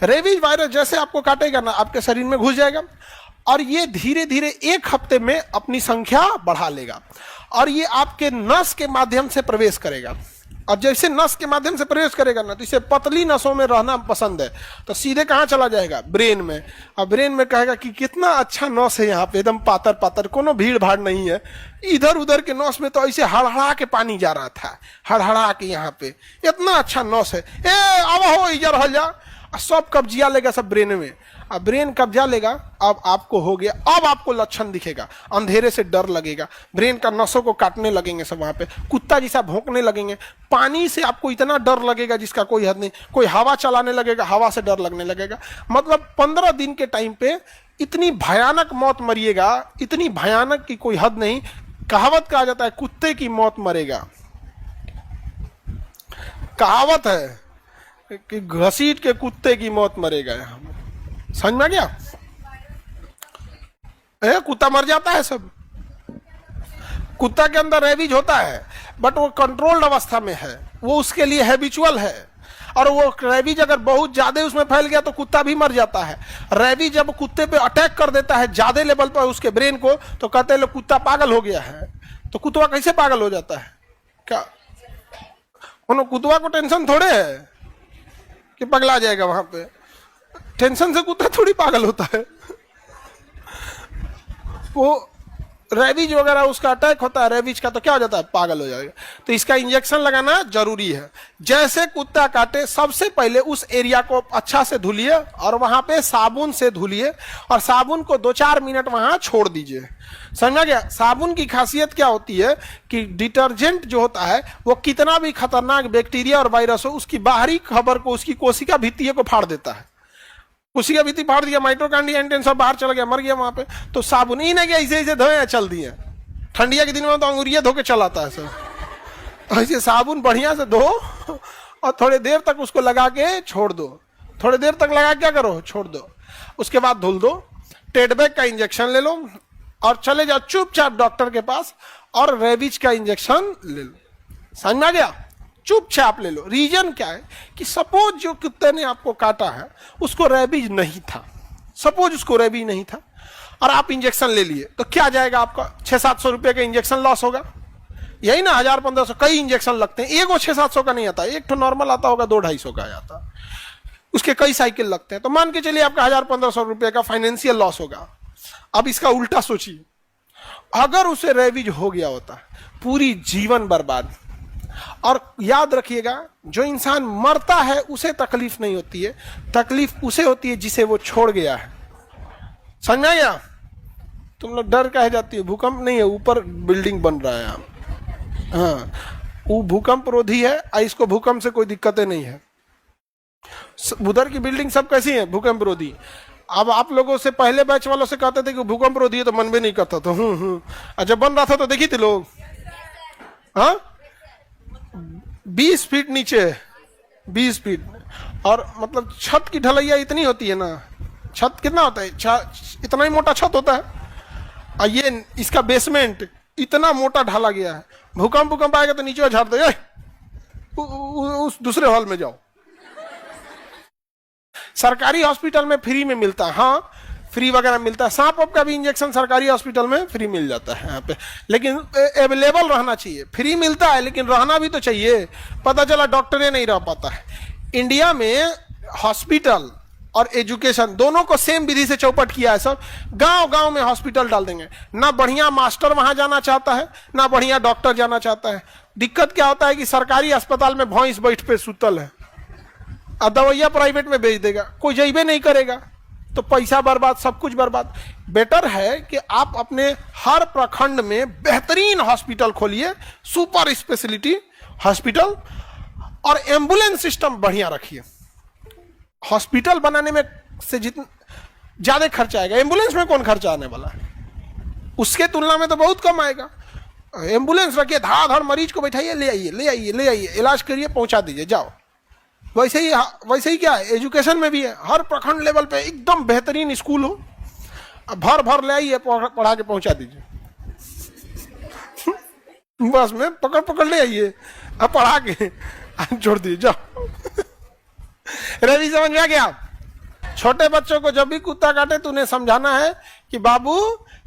Rabies virus जैसे आपको काटेगा ना, आपके शरीर में घुस जाएगा और ये धीरे धीरे 1 हफ्ते में अपनी संख्या बढ़ा लेगा और ये आपके नस के माध्यम से प्रवेश करेगा। और जैसे नस के माध्यम से प्रवेश करेगा ना, तो इसे पतली नसों में रहना पसंद है, तो सीधे कहाँ चला जाएगा? ब्रेन में। और ब्रेन में कहेगा कि कितना अच्छा नस है यहाँ पे, एकदम पातर पातर, कोनो भीड़ भाड़ नहीं है। इधर उधर के नस में तो ऐसे हड़हड़ा के पानी जा रहा था, हड़हड़ा के यहाँ पे इतना अच्छा नस है। ए अब हो इधर हल जा, सब कब्जिया लेगा सब ब्रेन में। अब ब्रेन कब्जा लेगा, अब आपको हो गया, अब आपको लक्षण दिखेगा, अंधेरे से डर लगेगा, ब्रेन का नसों को काटने लगेंगे सब, वहां पे कुत्ता जैसा भौंकने लगेंगे, पानी से आपको इतना डर लगेगा जिसका कोई हद नहीं, कोई हवा चलाने लगेगा, हवा से डर लगने लगेगा। मतलब 15 दिन के टाइम पे इतनी भयानक मौत मरिएगा, इतनी भयानक की कोई हद नहीं। कहावत कहा जाता है कुत्ते की मौत मरेगा, कहावत है कि घसीट के कुत्ते की मौत मरेगा। समझ में आ गया? कुत्ता मर जाता है सब, कुत्ता के अंदर रेबीज होता है, बट वो कंट्रोल्ड अवस्था में है, वो उसके लिए हैबिचुअल है। और वो रेबीज अगर बहुत ज्यादा उसमें फैल गया तो कुत्ता भी मर जाता है। रेबीज जब कुत्ते पे अटैक कर देता है ज्यादा लेवल पर उसके ब्रेन को, तो कहते हैं कुत्ता पागल हो गया है। तो कुत्ता कैसे पागल हो जाता है? क्या कुत्ता को टेंशन थोड़े है कि पगला जाएगा? वहां पे टेंशन से कुत्ता थोड़ी पागल होता है। वो रेबीज वगैरह उसका अटैक होता है रेबीज का, तो क्या हो जाता है? पागल हो जाएगा। तो इसका इंजेक्शन लगाना जरूरी है। जैसे कुत्ता काटे सबसे पहले उस एरिया को अच्छा से धुलिए और वहां पे साबुन से धुलिए और साबुन को 2-4 मिनट वहां छोड़ दीजिए। समझ गया? साबुन की खासियत क्या होती है कि डिटर्जेंट जो होता है वो कितना भी खतरनाक बैक्टीरिया और वायरस हो, उसकी बाहरी खबर को, उसकी कोशिका भित्तियों को फाड़ देता है। कोशिका भित्ति फाड़ दिया, माइटोकॉन्ड्रिया एंटेन सब बाहर चला गया, मर गया वहां पे। तो साबुन ही नहीं, ऐसे ऐसे धोए चल दिए। ठंडिया के दिन में तो अंगुरिया धो के चलाता है सब, तो ऐसे साबुन बढ़िया से धो और थोड़ी देर तक उसको लगा के छोड़ दो। थोड़ी देर तक लगा क्या करो? छोड़ दो। उसके बाद धुल दो, टेडबैक का इंजेक्शन ले लो और चले जाओ चुपचाप डॉक्टर के पास और रेबीज का इंजेक्शन ले लो। समझ में आ गया? चुपचाप ले लो। रीजन क्या है कि सपोज जो कुत्ते ने आपको काटा है उसको रेबीज नहीं था, सपोज उसको रेबीज नहीं था और आप इंजेक्शन ले लिए, तो क्या जाएगा आपका? 600-700 रुपए का इंजेक्शन लॉस होगा। यही ना, 1000-1500 कई इंजेक्शन लगते हैं, एक वो 600-700 का नहीं आता, एक तो नॉर्मल आता होगा 200-250 का आता, उसके कई साइकिल लगते हैं। तो मान के चलिए आपका 1000-1500 रुपए का फाइनेंशियल लॉस होगा। अब इसका उल्टा सोचिए, अगर उसे रेबीज हो गया होता, पूरी जीवन बर्बाद। और याद रखिएगा, जो इंसान मरता है उसे तकलीफ नहीं होती है, तकलीफ उसे होती है जिसे वो छोड़ गया है। समझ में आया? तुम लोग डर काहे जाती हो? भूकंप नहीं है, ऊपर बिल्डिंग बन रहा है। हाँ, वो भूकंप रोधी है, इसको भूकंप से कोई दिक्कतें नहीं है। उधर की बिल्डिंग सब कैसी है? भूकंप रोधी। अब आप लोगों से पहले बैच वालों से कहते थे कि भूकंप रोधी है, तो मन भी नहीं करता था। जब बन रहा था तो देखी थी लोग, हाँ 20 फीट नीचे, 20 फीट, और मतलब छत की ढलैया इतनी होती है ना, छत कितना होता है? इतना ही मोटा छत होता है, और ये इसका बेसमेंट इतना मोटा ढाला गया है। भूकंप आएगा तो नीचे झाड़ दे, उस दूसरे हॉल में जाओ। सरकारी हॉस्पिटल में फ्री में मिलता है, हाँ फ्री वगैरह मिलता है। सांप का भी इंजेक्शन सरकारी हॉस्पिटल में फ्री मिल जाता है यहाँ पे, लेकिन अवेलेबल रहना चाहिए। फ्री मिलता है लेकिन रहना भी तो चाहिए। पता चला डॉक्टर नहीं रह पाता है। इंडिया में हॉस्पिटल और एजुकेशन दोनों को सेम विधि से चौपट किया है सब। गांव गांव में हॉस्पिटल डाल देंगे, ना बढ़िया मास्टर वहां जाना चाहता है, ना बढ़िया डॉक्टर जाना चाहता है। दिक्कत क्या होता है कि सरकारी अस्पताल में भैंस बैठ पे सुतल है और दवाइयां प्राइवेट में भेज देगा, कोई जइबे नहीं करेगा, तो पैसा बर्बाद, सब कुछ बर्बाद। बेटर है कि आप अपने हर प्रखंड में बेहतरीन हॉस्पिटल खोलिए, सुपर स्पेशलिटी हॉस्पिटल, और एम्बुलेंस सिस्टम बढ़िया रखिए। हॉस्पिटल बनाने में से जितना ज्यादा खर्चा आएगा, एम्बुलेंस में कौन खर्चा आने वाला है? उसके तुलना में तो बहुत कम आएगा। एम्बुलेंस रखिए, धाड़ मरीज को बैठाइए, ले आइए, इलाज करिए, पहुंचा दीजिए, जाओ। वैसे ही क्या है, एजुकेशन में भी है। हर प्रखंड लेवल पे एकदम बेहतरीन स्कूल हो, भर ले आइए, पढ़ा के पहुंचा दीजिए। बस में पकड़ ले आइए, अब पढ़ा के छोड़ दीजिए, जाओ। रवि समझ में आ गया? छोटे बच्चों को जब भी कुत्ता काटे तो उन्हें समझाना है कि बाबू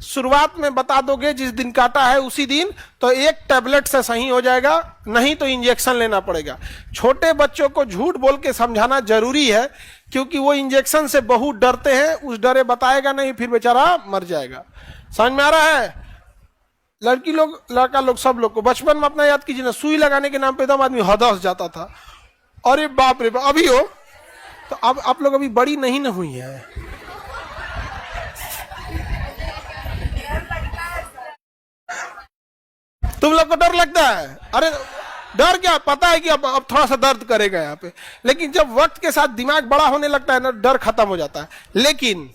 शुरुआत में बता दोगे जिस दिन काटा है उसी दिन, तो एक टैबलेट से सही हो जाएगा, नहीं तो इंजेक्शन लेना पड़ेगा। छोटे बच्चों को झूठ बोल के समझाना जरूरी है, क्योंकि वो इंजेक्शन से बहुत डरते हैं, उस डरे बताएगा नहीं, फिर बेचारा मर जाएगा। समझ में आ रहा है? लड़की लोग, लड़का लोग, सब लोग को बचपन में अपना याद कीजिए ना, सुई लगाने के नाम पे एकदम आदमी हदस जाता था, अरे बाप रे बाप। अभी हो तो अब आप लोग अभी बड़ी नहीं न हुई है। तुम लोग को डर लगता है? अरे डर क्या, पता है कि अब थोड़ा सा दर्द करेगा यहाँ पे, लेकिन जब वक्त के साथ दिमाग बड़ा होने लगता है ना, डर खत्म हो जाता है। लेकिन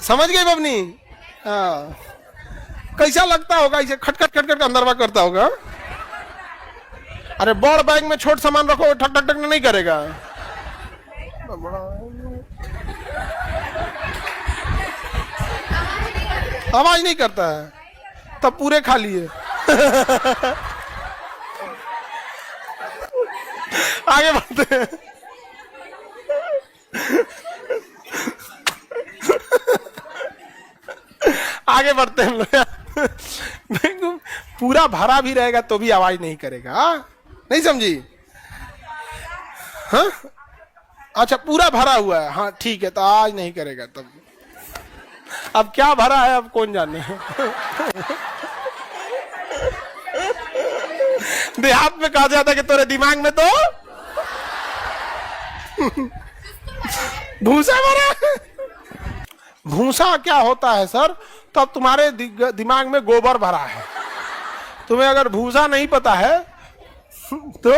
समझ गए बबनी? हाँ, कैसा लगता होगा? इसे खटखट खटखट अंदरवा करता होगा। अरे बड़ बैग में छोट सामान रखो, ठक ठक ठक नहीं करेगा। आवाज नहीं करता है, तब पूरे खा लिए। आगे बढ़ते हैं। आगे बढ़ते हैं हम लोग। पूरा भरा भी रहेगा तो भी आवाज नहीं करेगा। नहीं समझी? हाँ, अच्छा पूरा भरा हुआ है, हाँ ठीक है, तो आज नहीं करेगा। तब अब क्या भरा है अब कौन जाने। देहात में कहा जाता है कि तेरे दिमाग में तो भूसा भरा। भूसा क्या होता है सर? तो अब तुम्हारे दिमाग में गोबर भरा है। तुम्हें अगर भूसा नहीं पता है तो